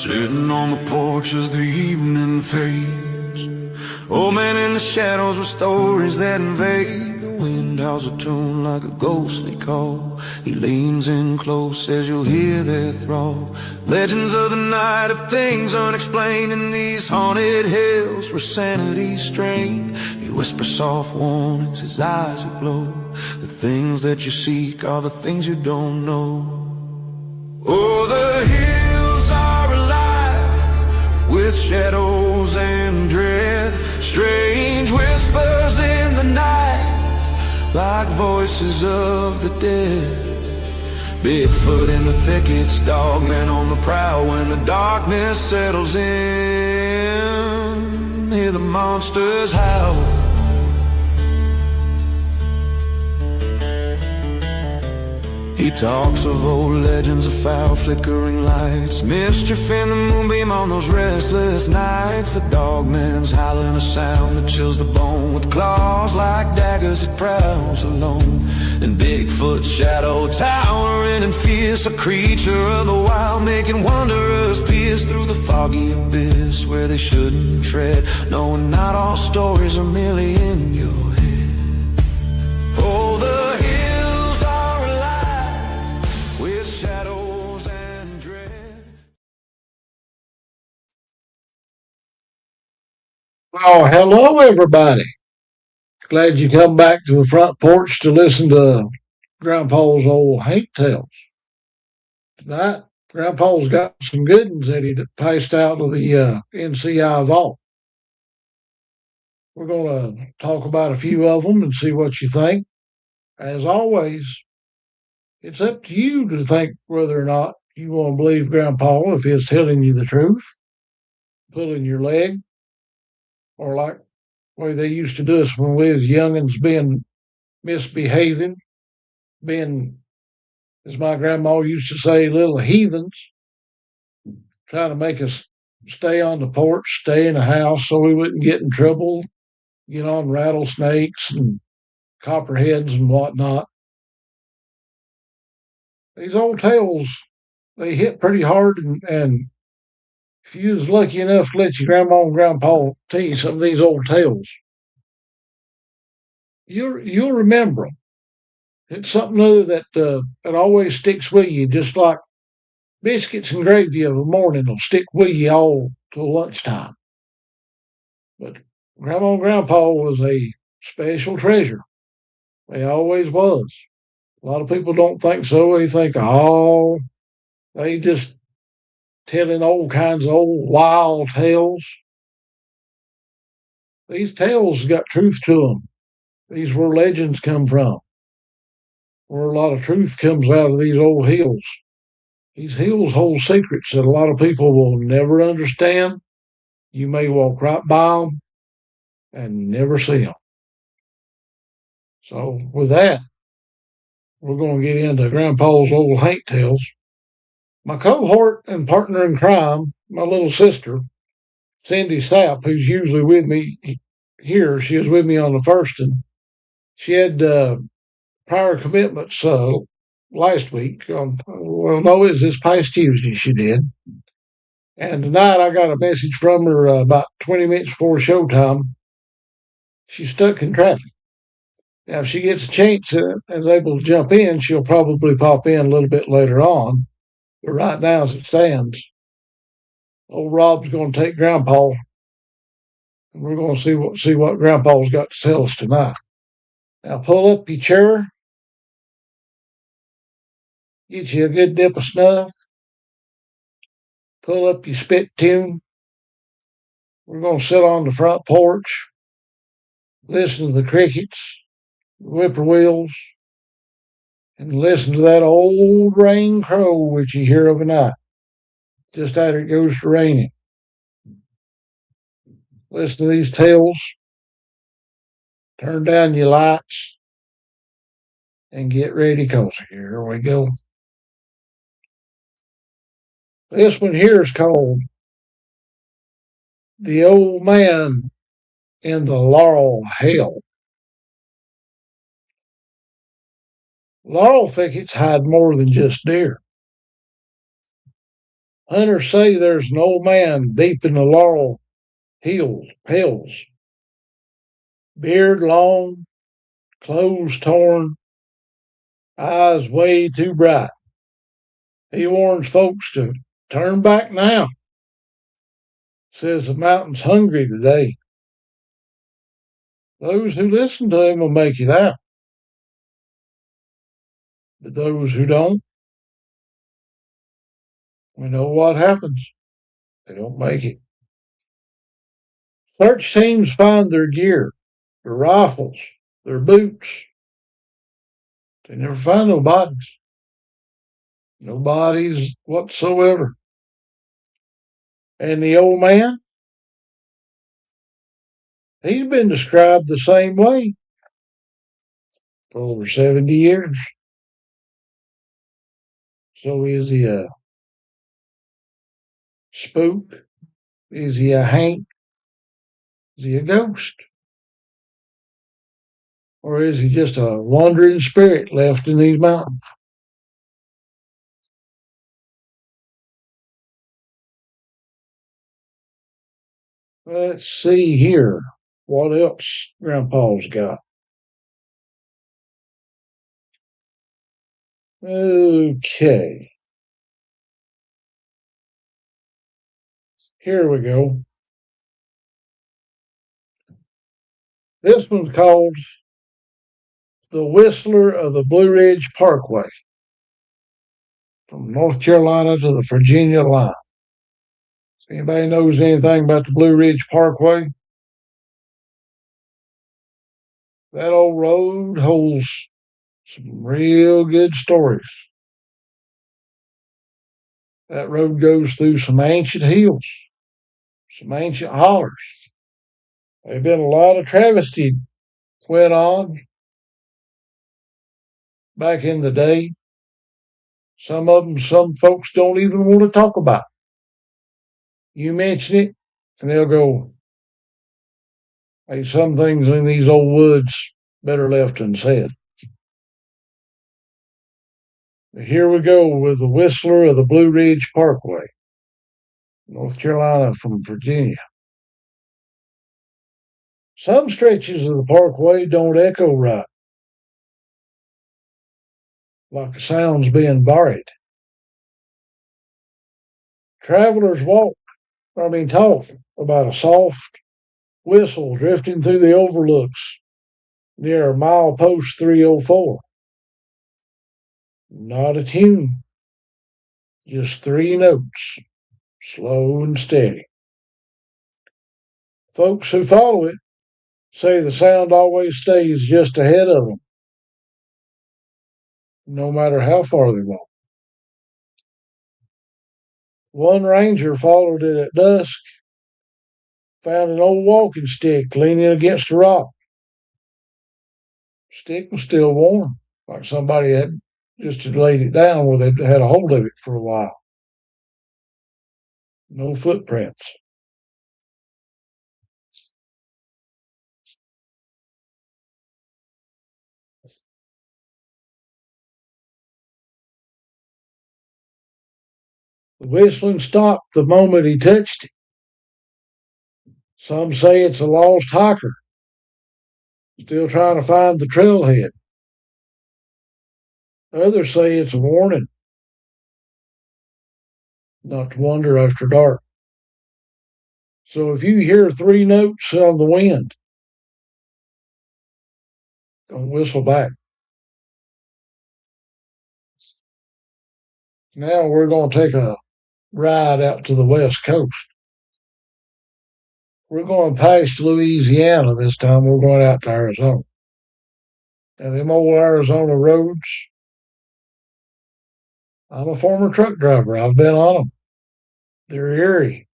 Sitting on the porch as the evening fades. Old man in the shadows with stories that invade. The wind howls a tune like a ghostly call. He leans in close as you'll hear their thrall. Legends of the night of things unexplained in these haunted hills where sanity's strained. He whispers soft warnings, his eyes aglow. The things that you seek are the things you don't know. Oh, the hills are alive with shadows and dread. Strange whispers in the night, like voices of the dead. Bigfoot in the thickets, dogmen on the prowl. When the darkness settles in, hear the monsters howl. He talks of old legends of foul flickering lights, mischief in the moonbeam on those restless nights. The dogman's howling a sound that chills the bone. With claws like daggers it prowls alone. And Bigfoot's shadow towering and fierce, a creature of the wild, making wanderers pierce through the foggy abyss where they shouldn't tread, knowing not all stories are merely in your head. Oh, the hills are alive with shadows and dread. Oh, hello, everybody. Glad you come back to the front porch to listen to Grandpa's old Haint tales. Tonight, Grandpa's got some good ones that he passed out of the NCI vault. We're going to talk about a few of them and see what you think. As always, it's up to you to think whether or not you want to believe Grandpa if he's telling you the truth, pulling your leg, or like the way they used to do us when we was youngins, being misbehaving, being, as my grandma used to say, little heathens, trying to make us stay on the porch, stay in the house so we wouldn't get in trouble, get on rattlesnakes and copperheads and whatnot. These old tales, they hit pretty hard, and if you was lucky enough to let your grandma and grandpa tell you some of these old tales, you'll remember them. It's something other that always sticks with you, just like biscuits and gravy of a morning will stick with you all till lunchtime. But Grandma and Grandpa was a special treasure. They always was. A lot of people don't think so. They think, oh, they just telling all kinds of old wild tales. These tales got truth to them. These where legends come from, where a lot of truth comes out of these old hills. These hills hold secrets that a lot of people will never understand. You may walk right by them and never see them. So with that, we're going to get into Grandpa's old Haint tales. My cohort and partner in crime, my little sister, Cindy Sapp, who's usually with me here, she was with me on the first, and she had prior commitments last week. Well, no, it was this past Tuesday she did. And tonight I got a message from her about 20 minutes before showtime. She's stuck in traffic. Now, if she gets a chance and is able to jump in, she'll probably pop in a little bit later on. But right now, as it stands, old Rob's going to take Grandpa, and we're going to see what Grandpa's got to tell us tonight. Now, pull up your chair, get you a good dip of snuff, pull up your spit tune. We're going to sit on the front porch, listen to the crickets, the whippoorwills, and listen to that old rain crow which you hear of a night, just after it goes to raining. Listen to these tales, turn down your lights, and get ready, cozy. Here we go. This one here is called The Old Man in the Laurel Hill. Laurel thickets hide more than just deer. Hunters say there's an old man deep in the laurel hills, beard long, clothes torn, eyes way too bright. He warns folks to turn back now. Says the mountain's hungry today. Those who listen to him will make it out. But those who don't, we know what happens. They don't make it. Search teams find their gear, their rifles, their boots. They never find no bodies. No bodies whatsoever. And the old man, he's been described the same way for over 70 years. So is he a spook? Is he a haint? Is he a ghost? Or is he just a wandering spirit left in these mountains? Let's see here. What else Grandpa's got? Okay. Here we go. This one's called The Whistler of the Blue Ridge Parkway, from North Carolina to the Virginia line. Anybody knows anything about the Blue Ridge Parkway? That old road holds some real good stories. That road goes through some ancient hills, some ancient hollers. There's been a lot of travesty went on back in the day. Some of them, some folks don't even want to talk about. You mention it, and they'll go, hey, some things in these old woods better left unsaid. Here we go with the Whistler of the Blue Ridge Parkway, North Carolina from Virginia. Some stretches of the parkway don't echo right, like the sound's being buried. Travelers talk about a soft whistle drifting through the overlooks near milepost 304. Not a tune, just three notes, slow and steady. Folks who follow it say the sound always stays just ahead of them, no matter how far they walk. One ranger followed it at dusk, found an old walking stick leaning against a rock. Stick was still warm, like somebody had just laid it down where they had a hold of it for a while. No footprints. The whistling stopped the moment he touched it. Some say it's a lost hiker, still trying to find the trailhead. Others say it's a warning not to wander after dark. So if you hear three notes on the wind, don't whistle back. Now we're going to take a ride out to the West Coast. We're going past Louisiana this time. We're going out to Arizona. Now, them old Arizona roads, I'm a former truck driver. I've been on them. They're eerie,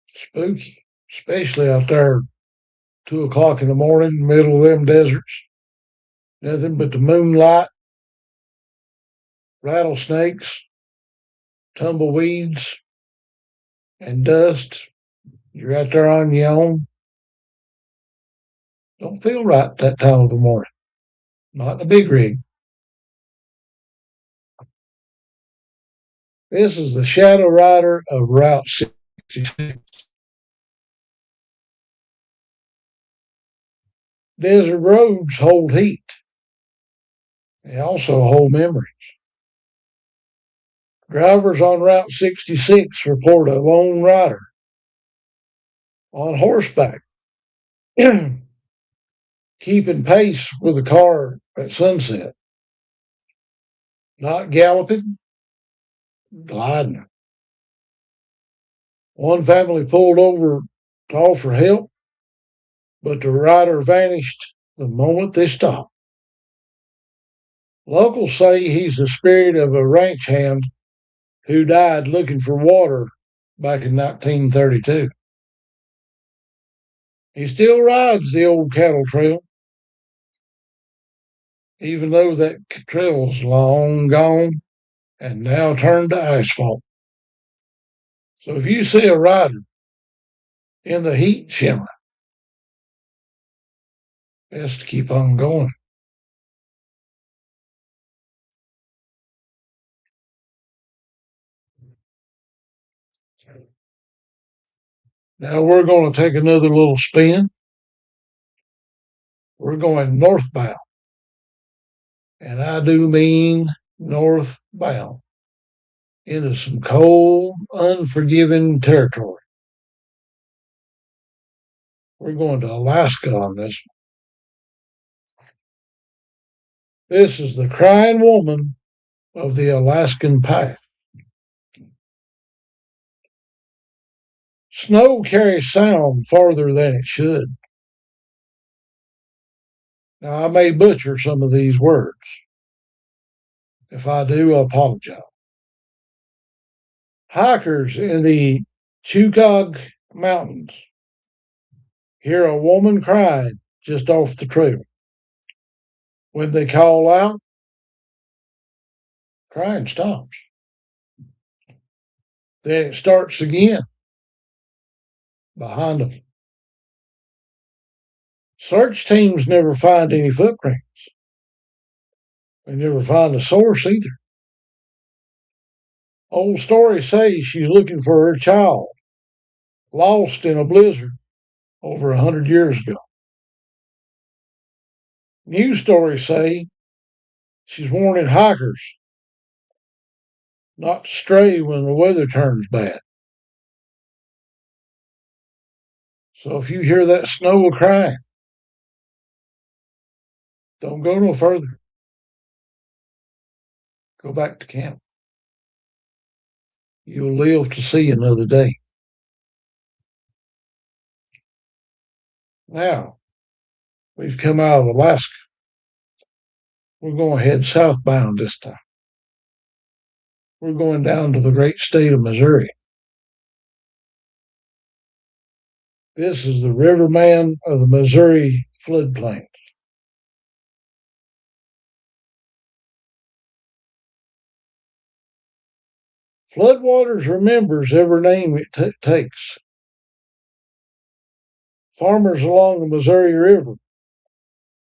spooky, especially out there 2 o'clock in the morning, middle of them deserts. Nothing but the moonlight, rattlesnakes, tumbleweeds, and dust. You're out there on your own. Don't feel right that time of the morning. Not in a big rig. This is the Shadow Rider of Route 66. Desert roads hold heat. They also hold memories. Drivers on Route 66 report a lone rider on horseback, keeping pace with a car at sunset. Not galloping, gliding. One family pulled over to offer help, but the rider vanished the moment they stopped. Locals say he's the spirit of a ranch hand who died looking for water back in 1932. He still rides the old cattle trail, even though that trail's long gone and now turned to asphalt. So if you see a rider in the heat shimmer, best to keep on going. Now we're going to take another little spin. We're going northbound, and I do mean northbound into some cold, unforgiving territory. We're going to Alaska on this one. This is the crying woman of the Alaskan Path. Snow carries sound farther than it should. Now, I may butcher some of these words. If I do, I apologize. Hikers in the Chugach Mountains hear a woman crying just off the trail. When they call out, crying stops. Then it starts again behind them. Search teams never find any footprints. They never find a source either. Old stories say she's looking for her child, lost in a blizzard over 100 years ago. News stories say she's warning hikers not to stray when the weather turns bad. So if you hear that snow crying, don't go no further. Go back to camp. You'll live to see another day. Now, we've come out of Alaska. We're going to head southbound this time. We're going down to the great state of Missouri. This is the riverman of the Missouri floodplain. Floodwaters remembers every name it takes. Farmers along the Missouri River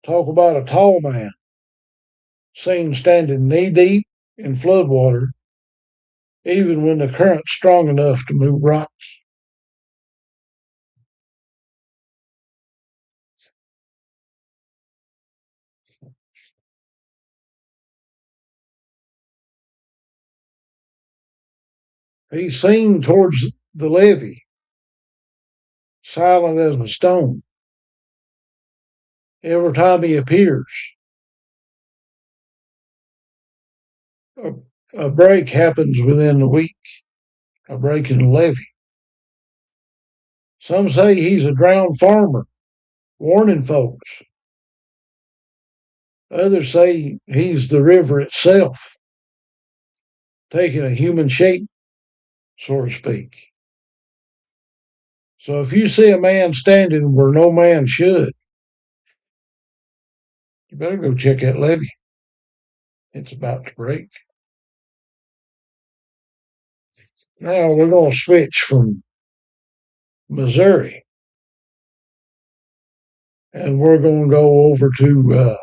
talk about a tall man seen standing knee-deep in floodwater, even when the current's strong enough to move rocks. He's seen towards the levee, silent as a stone. Every time he appears, a break happens within the week, a break in the levee. Some say he's a drowned farmer, warning folks. Others say he's the river itself, taking a human shape, so to speak. So if you see a man standing where no man should, you better go check that levee. It's about to break. Now we're going to switch from Missouri, and we're going to go over to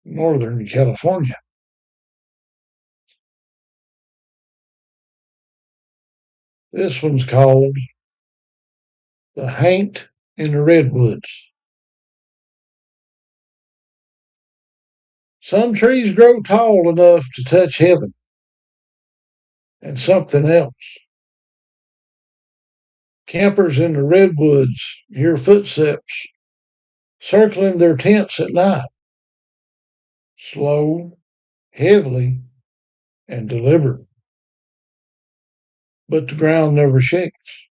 Northern California. This one's called The Haint in the Redwoods. Some trees grow tall enough to touch heaven and something else. Campers in the redwoods hear footsteps circling their tents at night, slow, heavily, and deliberate. But the ground never shakes.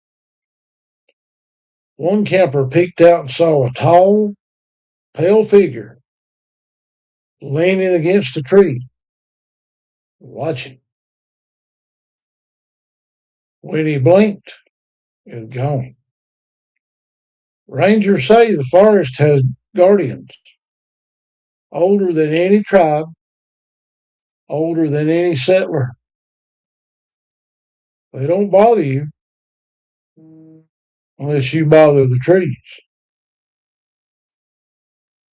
One camper peeked out and saw a tall, pale figure leaning against a tree, watching. When he blinked, it was gone. Rangers say the forest has guardians, older than any tribe, older than any settler. They don't bother you unless you bother the trees.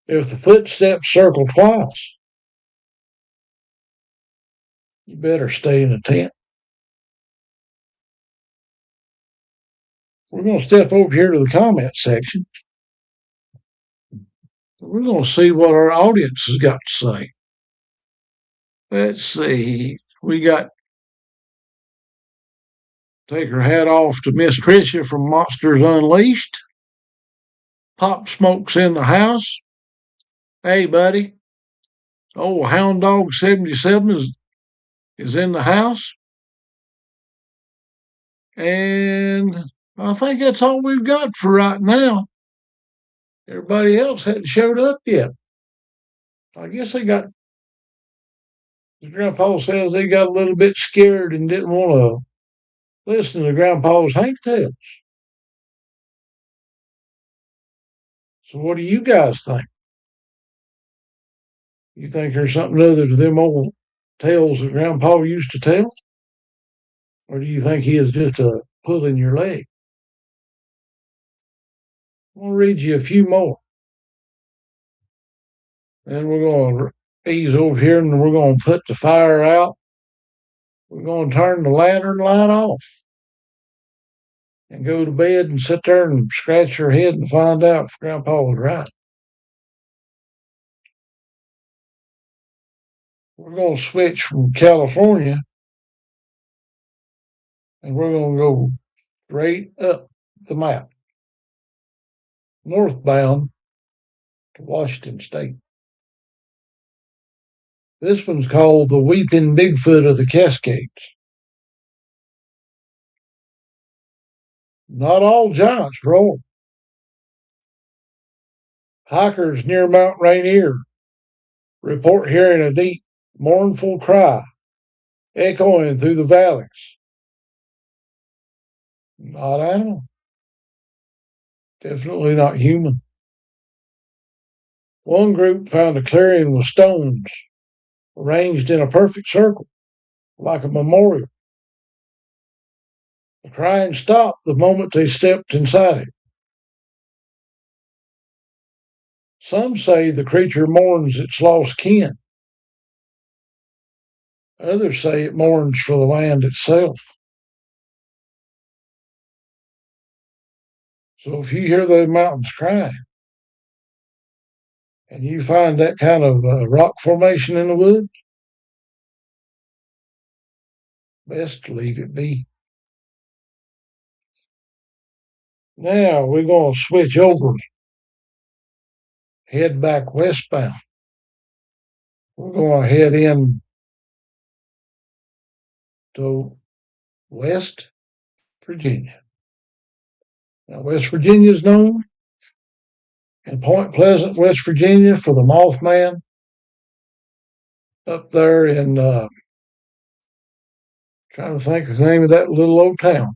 If the footsteps circle twice, you better stay in the tent. We're going to step over here to the comment section. We're going to see what our audience has got to say. Let's see. We got take her hat off to Miss Tricia from Monsters Unleashed. Pop Smoke's in the house. Hey, buddy. Old Hound Dog 77 is in the house. And I think that's all we've got for right now. Everybody else hadn't showed up yet. I guess they got, as Grandpa says, they got a little bit scared and didn't want to listen to Grandpa's Haint tales. So what do you guys think? You think there's something other to them old tales that Grandpa used to tell? Or do you think he is just pulling your leg? I'll read you a few more. Then we're going to ease over here and we're going to put the fire out. We're going to turn the lantern light off and go to bed and sit there and scratch your head and find out if Grandpa was right. We're going to switch from California and we're going to go straight up the map, northbound to Washington State. This one's called the Weeping Bigfoot of the Cascades. Not all giants roar. Hikers near Mount Rainier report hearing a deep, mournful cry echoing through the valleys. Not animal. Definitely not human. One group found a clearing with stones arranged in a perfect circle, like a memorial. The crying stopped the moment they stepped inside it. Some say the creature mourns its lost kin. Others say it mourns for the land itself. So if you hear those mountains crying, and you find that kind of rock formation in the woods, best to leave it be. Now we're going to switch over, head back westbound. We're going to head in to West Virginia. Now, West Virginia is known in Point Pleasant, West Virginia, for the Mothman. Up there in, trying to think of the name of that little old town.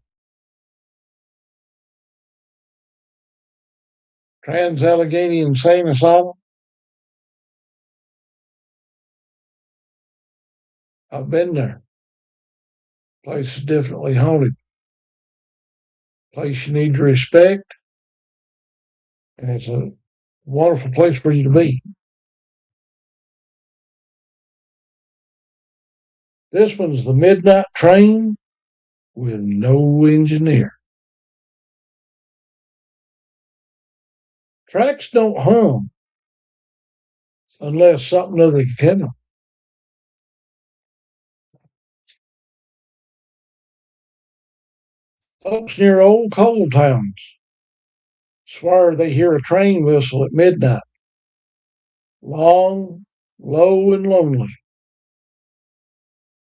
Trans-Allegheny Insane Asylum. I've been there. Place is definitely haunted. Place you need to respect. And it's a wonderful place for you to be. This one's the Midnight Train with no engineer. Tracks don't hum unless something other can kill them. Folks near old coal towns swear they hear a train whistle at midnight, long, low, and lonely.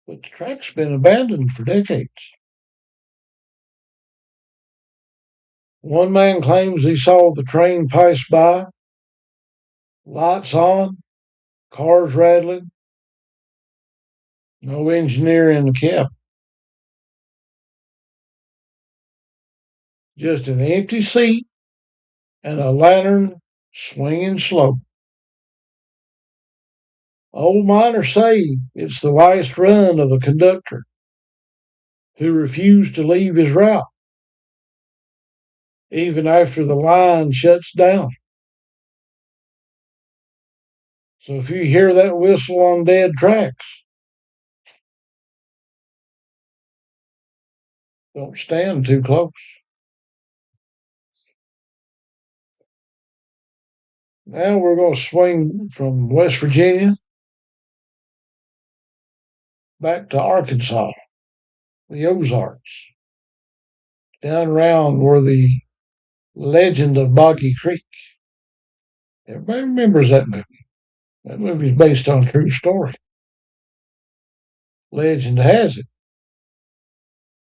But the track's been abandoned for decades. One man claims he saw the train pass by, lights on, cars rattling, no engineer in the cab, just an empty seat and a lantern swinging slow. Old miners say it's the last run of a conductor who refused to leave his route, even after the line shuts down. So if you hear that whistle on dead tracks, don't stand too close. Now we're going to swing from West Virginia back to Arkansas, the Ozarks, down around where the legend of Boggy Creek. Everybody remembers that movie. That movie is based on a true story. Legend has it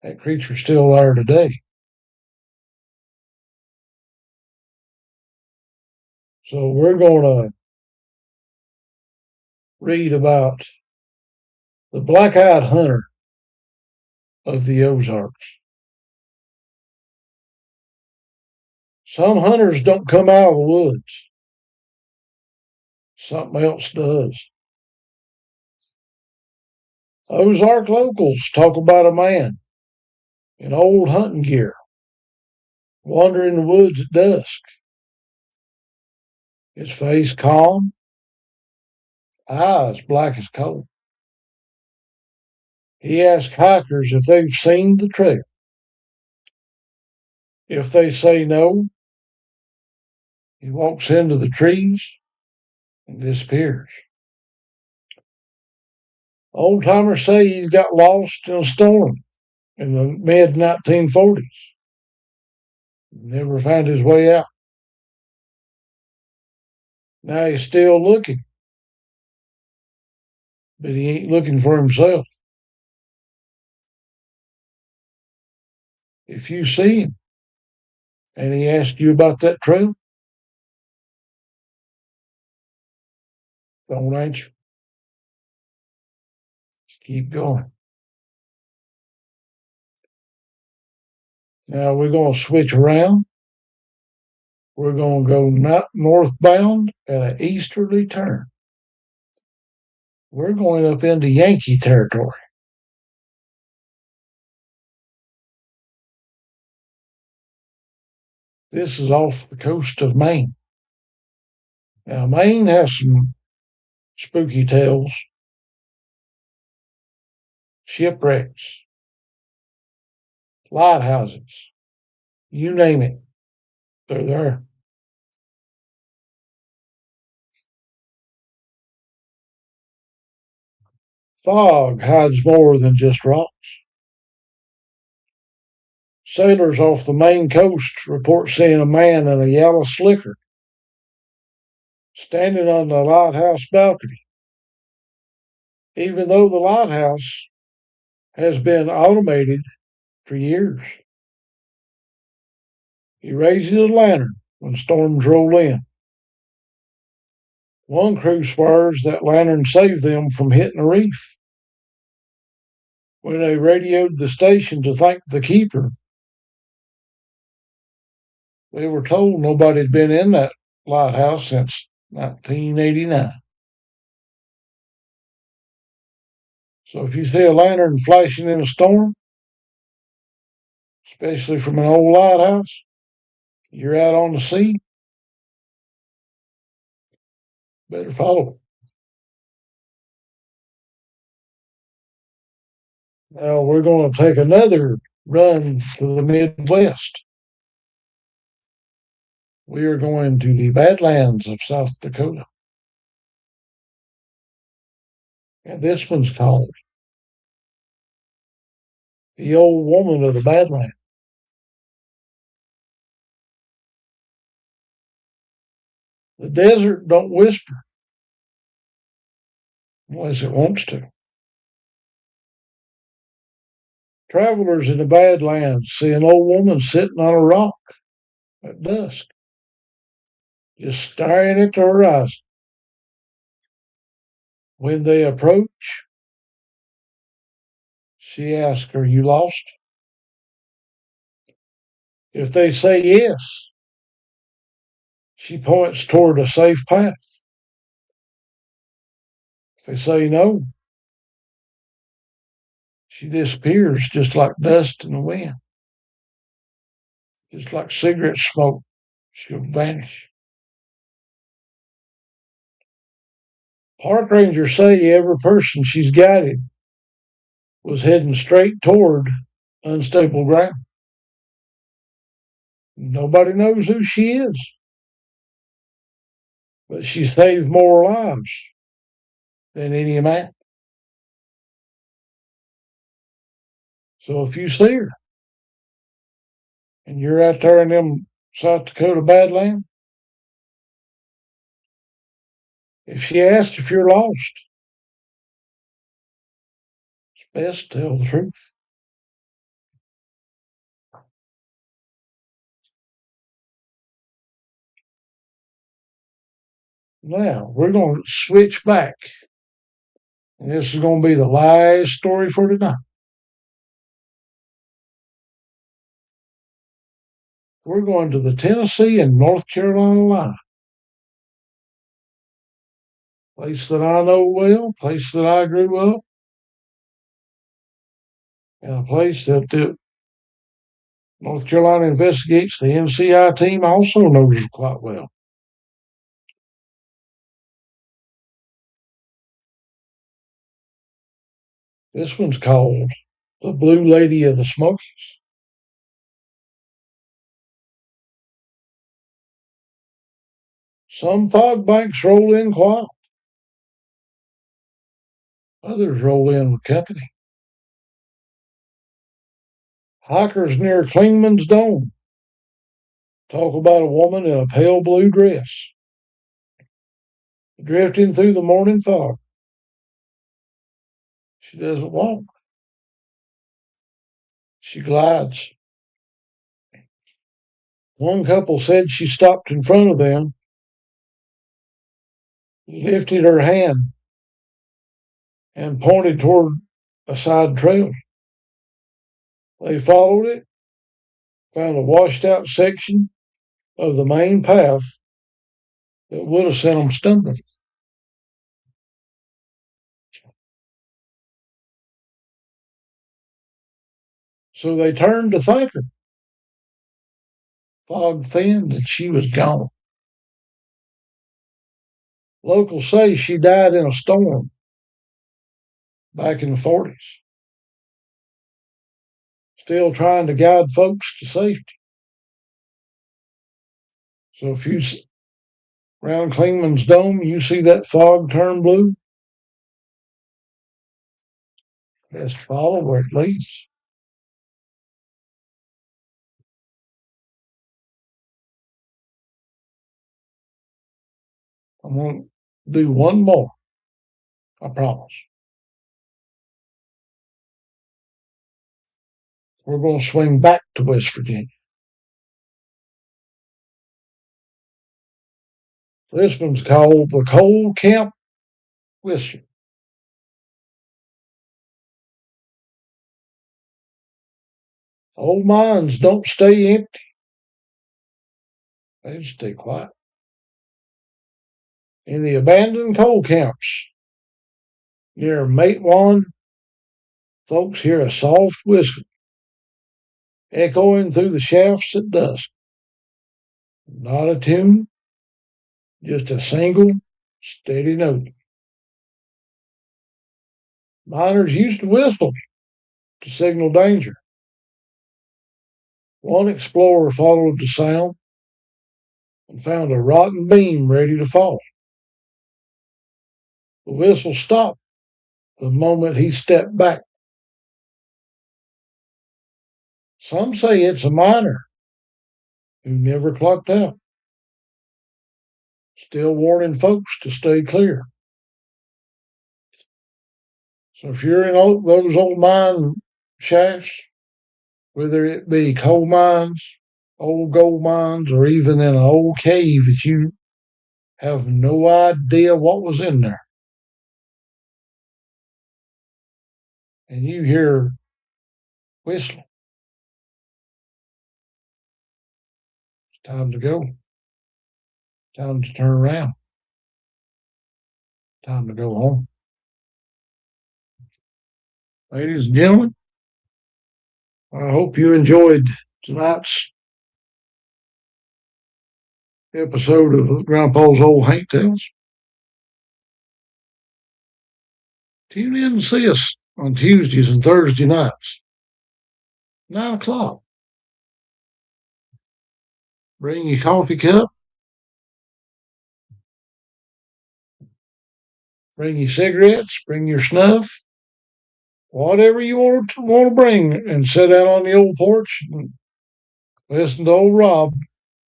that creature's still there today. So we're going to read about the black-eyed hunter of the Ozarks. Some hunters don't come out of the woods. Something else does. Ozark locals talk about a man in old hunting gear wandering the woods at dusk. His face calm, eyes black as coal. He asks hikers if they've seen the trail. If they say no, he walks into the trees and disappears. Old timers say he got lost in a storm in the mid 1940s. Never found his way out. Now he's still looking, but he ain't looking for himself. If you see him and he asks you about that trail, don't answer. Just keep going. Now we're going to switch around. We're going to go northbound at an easterly turn. We're going up into Yankee territory. This is off the coast of Maine. Now, Maine has some spooky tales, shipwrecks, lighthouses, you name it, they're there. Fog hides more than just rocks. Sailors off the Maine coast report seeing a man in a yellow slicker standing on the lighthouse balcony. Even though the lighthouse has been automated for years. He raises a lantern when storms roll in. One crew swears that lantern saved them from hitting a reef. When they radioed the station to thank the keeper, they were told nobody had been in that lighthouse since 1989. So if you see a lantern flashing in a storm, especially from an old lighthouse, you're out on the sea, better follow it. Now we're going to take another run to the Midwest. We are going to the Badlands of South Dakota. And this one's called The Old Woman of the Badlands. The desert don't whisper unless it wants to. Travelers in the Badlands see an old woman sitting on a rock at dusk, just staring at the horizon. When they approach, she asks, "Are you lost?" If they say yes, she points toward a safe path. If they say no, she disappears just like dust in the wind, just like cigarette smoke. She'll vanish. Park rangers say every person she's guided was heading straight toward unstable ground. Nobody knows who she is, but she saved more lives than any man. So if you see her and you're out there in them South Dakota Badlands, if she asks if you're lost, it's best to tell the truth. Now, we're going to switch back. And this is going to be the last story for tonight. We're going to the Tennessee and North Carolina line. Place that I know well, place that I grew up, and a place that the North Carolina Investigates, the NCI team, also knows quite well. This one's called The Blue Lady of the Smokies. Some fog banks roll in quiet. Others roll in with company. Hikers near Clingman's Dome talk about a woman in a pale blue dress drifting through the morning fog. She doesn't walk. She glides. One couple said she stopped in front of them, lifted her hand, and pointed toward a side trail. They followed it, found a washed out section of the main path that would have sent them stumbling. So they turned to thank her. Fog thinned and she was gone. Locals say she died in a storm back in the 40s. Still trying to guide folks to safety. So if you around Clingman's Dome, you see that fog turn blue, best follow where it leads. I'm going to do one more, I promise. We're going to swing back to West Virginia. This one's called the Coal Camp Whisper. Old mines don't stay empty. They just stay quiet. In the abandoned coal camps near Matewan, folks hear a soft whistle echoing through the shafts at dusk. Not a tune, just a single, steady note. Miners used to whistle to signal danger. One explorer followed the sound and found a rotten beam ready to fall. The whistle stopped the moment he stepped back. Some say it's a miner who never clocked out, still warning folks to stay clear. So if you're in those old mine shafts, whether it be coal mines, old gold mines, or even in an old cave that you have no idea what was in there, and you hear whistling, it's time to go. Time to turn around. Time to go home. Ladies and gentlemen, I hope you enjoyed tonight's episode of Grandpa's Old Haint Tales. Tune in and see us on Tuesdays and Thursday nights, 9 o'clock. Bring your coffee cup. Bring your cigarettes. Bring your snuff. Whatever you want to bring, and sit out on the old porch and listen to old Rob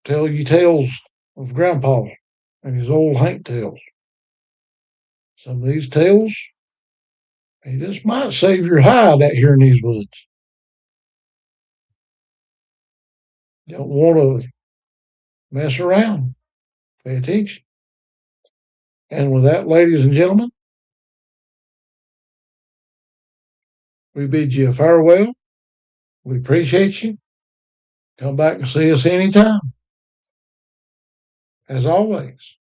tell you tales of Grandpa and his old Haint tales. Some of these tales, they just might save your hide out here in these woods. Don't want to mess around. Pay attention. And with that, ladies and gentlemen, we bid you a farewell. We appreciate you. Come back and see us anytime. As always,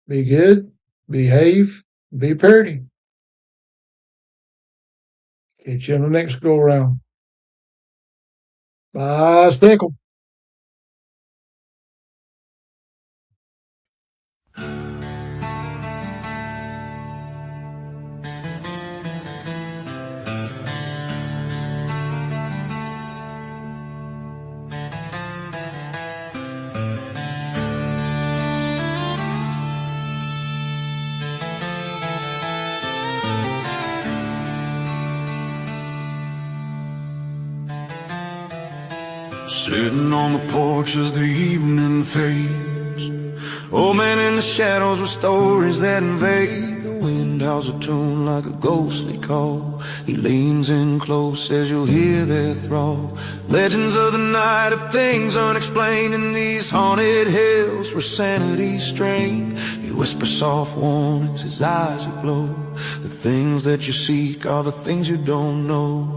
be good, behave, be pretty. Catch you in the next go around. Bye, Speckle. Sitting on the porch as the evening fades, old man in the shadows with stories that invade. The wind howls a tune like a ghostly call. He leans in close as you'll hear their thrall. Legends of the night, of things unexplained in these haunted hills where sanity's strained. He whispers soft warnings, his eyes aglow. The things that you seek are the things you don't know.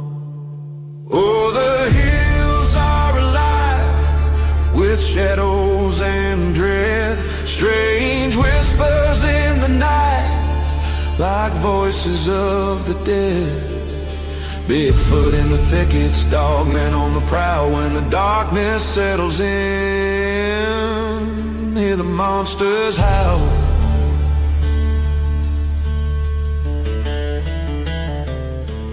Oh, the hills are alive with shadows and dread, strange whispers in the night, like voices of the dead. Bigfoot in the thickets, dogmen on the prowl. When the darkness settles in, hear the monsters howl.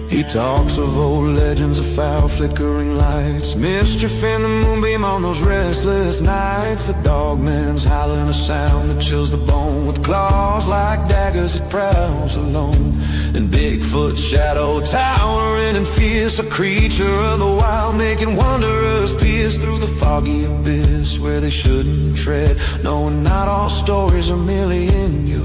He talks of old legends of foul flickering lights, mischief in the moonbeam on those restless nights. The dogman's howling a sound that chills the bone, with claws like daggers it prowls alone. And Bigfoot's shadow towering and fierce, a creature of the wild, making wanderers pierce through the foggy abyss where they shouldn't tread, knowing not all stories are merely in you